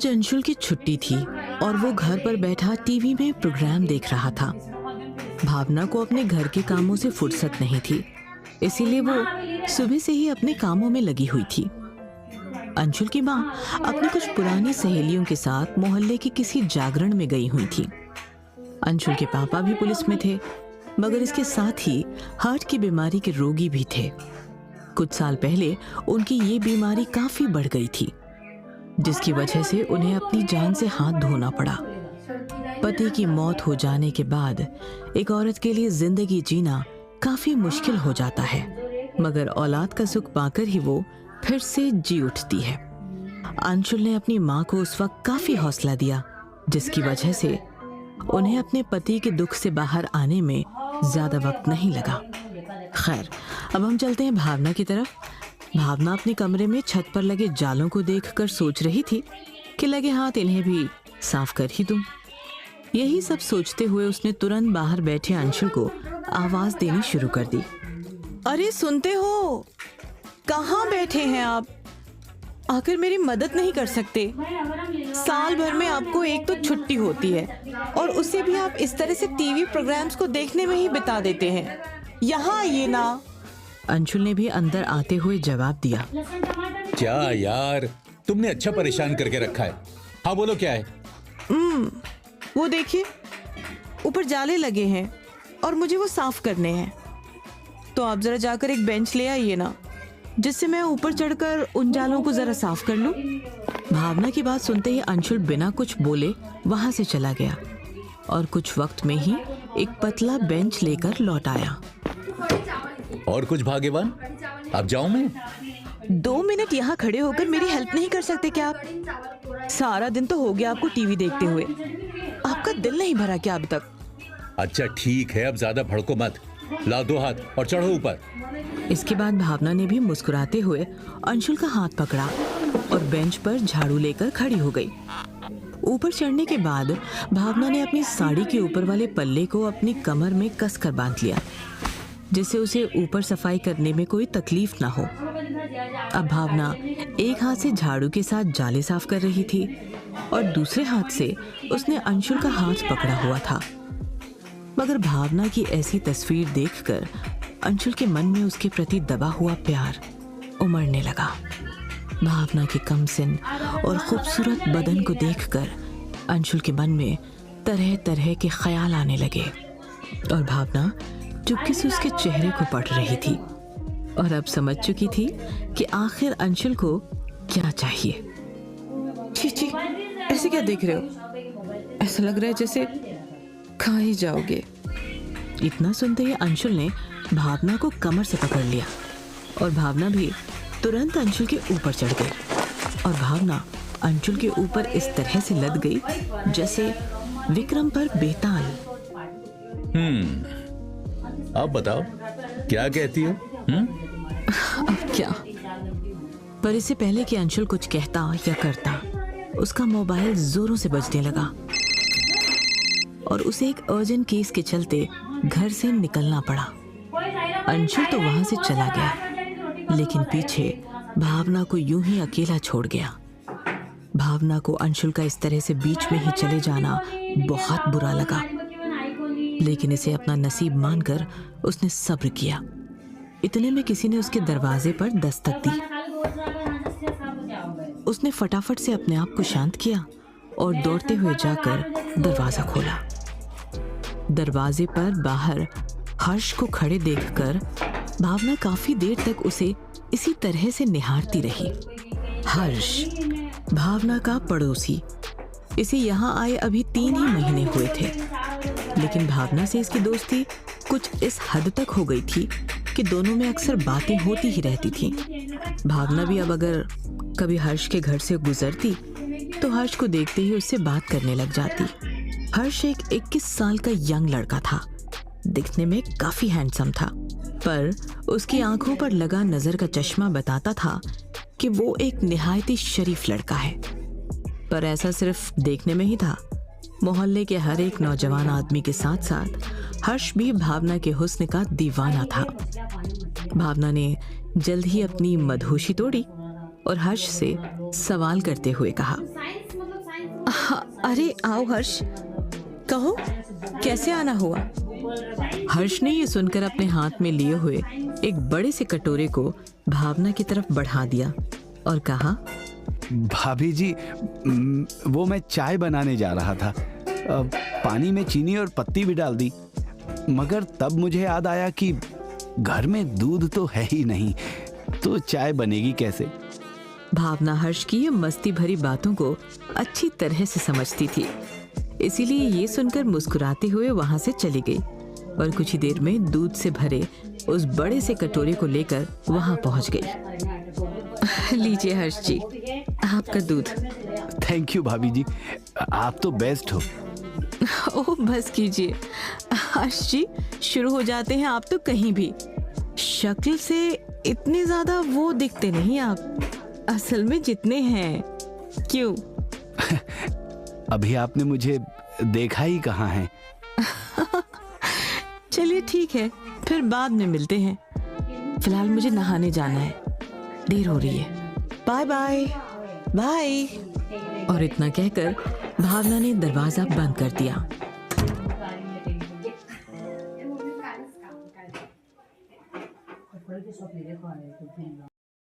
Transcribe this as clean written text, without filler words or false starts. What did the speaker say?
आज अंशुल की छुट्टी थी और वो घर पर बैठा टीवी में प्रोग्राम देख रहा था। भावना को अपने घर के कामों से फुर्सत नहीं थी, इसीलिए वो सुबह से ही अपने कामों में लगी हुई थी। अंशुल की माँ अपनी कुछ पुरानी सहेलियों के साथ मोहल्ले के किसी जागरण में गई हुई थी। अंशुल के पापा भी पुलिस में थे, मगर इसके साथ ही हार्ट की बीमारी के रोगी भी थे। कुछ साल पहले उनकी ये बीमारी काफी बढ़ गई थी, जिसकी वजह से उन्हें अपनी जान से हाथ धोना पड़ा। पति की मौत हो जाने के बाद एक औरत के लिए जिंदगी जीना काफी मुश्किल हो जाता है, मगर औलाद का सुख पाकर ही वो फिर से जी उठती है। अंशुल ने अपनी माँ को उस वक्त काफी हौसला दिया, जिसकी वजह से उन्हें अपने पति के दुख से बाहर आने में ज्यादा वक्त नहीं लगा। खैर, अब हम चलते हैं भावना की तरफ। भावना अपने कमरे में छत पर लगे जालों को देखकर सोच रही थी कि लगे हाथ इन्हें भी साफ कर ही दूं। यही सब सोचते हुए उसने तुरंत बाहर बैठे अंशुल को आवाज देनी शुरू कर दी। अरे सुनते हो, कहाँ बैठे हैं आप? आखिर मेरी मदद नहीं कर सकते? साल भर में आपको एक तो छुट्टी होती है और उसे भी आप इस तरह से टीवी प्रोग्राम्स को देखने में ही बिता देते हैं। यहाँ आइए ना। अंशुल ने भी अंदर आते हुए जवाब दिया। क्या यार, तुमने अच्छा परेशान करके रखा है। हाँ बोलो, क्या है? वो देखिए, ऊपर जाले लगे हैं और मुझे वो साफ करने हैं। तो आप जरा जाकर एक बेंच ले आइए ना, जिससे मैं ऊपर चढ़कर उन जालों को जरा साफ कर लूं। भावना की बात सुनते ही अंशुल बिना कुछ बोले वहां से चला गया और कुछ वक्त में ही एक पतला बेंच लेकर लौट आया। और कुछ भाग्यवान, अब जाऊं मैं? 2 मिनट यहाँ खड़े होकर मेरी हेल्प नहीं कर सकते क्या आप? सारा दिन तो हो गया आपको टीवी देखते हुए, आपका दिल नहीं भरा क्या अब तक? अच्छा ठीक है, अब ज्यादा भड़को मत। ला 2 हाथ और चढ़ो ऊपर। इसके बाद भावना ने भी मुस्कुराते हुए अंशुल का हाथ पकड़ा और बेंच पर झाड़ू लेकर खड़ी हो गई। ऊपर चढ़ने के बाद भावना ने अपनी साड़ी के ऊपर वाले पल्ले को अपनी कमर में कसकर बांध लिया, जिससे उसे ऊपर सफाई करने में कोई तकलीफ ना हो। अब भावना एक हाथ से झाड़ू के साथ जाले साफ कर रही थी और दूसरे हाथ से उसने अंशुल का हाथ पकड़ा हुआ था। मगर भावना की ऐसी तस्वीर देखकर अंशुल के मन में उसके प्रति दबा हुआ प्यार उमड़ने लगा। भावना के कमसिन और खूबसूरत बदन को देखकर अंशुल के मन में तरह तरह के ख्याल आने लगे और भावना चुपके से उसके चेहरे को पढ़ रही थी और अब समझ चुकी थी कि आखिर अंशुल को क्या चाहिए। छी, ऐसे क्या देख रहे हो? ऐसा लग रहा है जैसे खा ही जाओगे। इतना सुनते ही अंशुल ने भावना को कमर से पकड़ लिया और भावना भी तुरंत अंशुल के ऊपर चढ़ गई और भावना अंशुल के ऊपर इस तरह से लद गई जैसे विक्रम पर बेताल। अब बताओ, क्या कहती हो? अब क्या? पर इससे पहले कि अंशुल कुछ कहता या करता, उसका मोबाइल जोरों से बजने लगा और उसे एक अर्जेंट केस के चलते घर से निकलना पड़ा। अंशुल तो वहां से चला गया, लेकिन पीछे भावना को यूं ही अकेला छोड़ गया। भावना को अंशुल का इस तरह से बीच में ही चले जाना बहुत बुरा लगा, लेकिन इसे अपना नसीब मानकर उसने सब्र किया। इतने में किसी ने उसके दरवाजे पर दस्तक दी। उसने फटाफट से अपने आप को शांत किया और दौड़ते हुए जाकर दरवाजा खोला। दरवाजे पर बाहर हर्ष को खड़े देखकर भावना काफी देर तक उसे इसी तरह से निहारती रही। हर्ष भावना का पड़ोसी, इसे यहाँ आए अभी 3 ही महीने हुए थे, लेकिन भावना से इसकी दोस्ती कुछ इस हद तक हो गई थी कि दोनों में अक्सर बातें होती ही रहती थीं। भावना भी अब अगर कभी हर्ष के घर से गुजरती तो हर्ष को देखते ही उससे बात करने लग जाती। हर्ष एक 21 साल का यंग लड़का था, दिखने में काफी हैंडसम था, पर उसकी आंखों पर लगा नजर का चश्मा बताता था कि वो एक निहायती शरीफ लड़का है। पर ऐसा सिर्फ देखने में ही था। मोहल्ले के हर एक नौजवान आदमी के साथ साथ हर्ष भी भावना के हुस्न का दीवाना था। भावना ने जल्द ही अपनी मदहोशी तोड़ी और हर्ष से सवाल करते हुए कहा, अरे आओ हर्ष, कहो कैसे आना हुआ। हर्ष ने ये सुनकर अपने हाथ में लिए हुए एक बड़े से कटोरे को भावना की तरफ बढ़ा दिया और कहा, भाभी जी, वो मैं चाय बनाने जा रहा था। पानी में चीनी और पत्ती भी डाल दी, मगर तब मुझे याद आया कि घर में दूध तो है ही नहीं, तो चाय बनेगी कैसे। भावना हर्ष की ये मस्ती भरी बातों को अच्छी तरह से समझती थी, इसीलिए ये सुनकर मुस्कुराते हुए वहां से चली गई और कुछ ही देर में दूध से भरे उस बड़े से कटोरे को लेकर वहां पहुंच गई। लीजिए हर्ष जी, आपका दूध। थैंक यू भाभी जी, आप तो बेस्ट हो। ओह बस कीजिए हर्ष जी, शुरू हो जाते हैं आप तो कहीं भी। शक्ल से इतने ज्यादा वो दिखते नहीं आप, असल में जितने हैं। क्यों? अभी आपने मुझे देखा ही कहाँ है। चलिए ठीक है, फिर बाद में मिलते हैं। फिलहाल मुझे नहाने जाना है, देर हो रही है। Bye bye bye. और इतना कहकर भावना ने दरवाजा बंद कर दिया।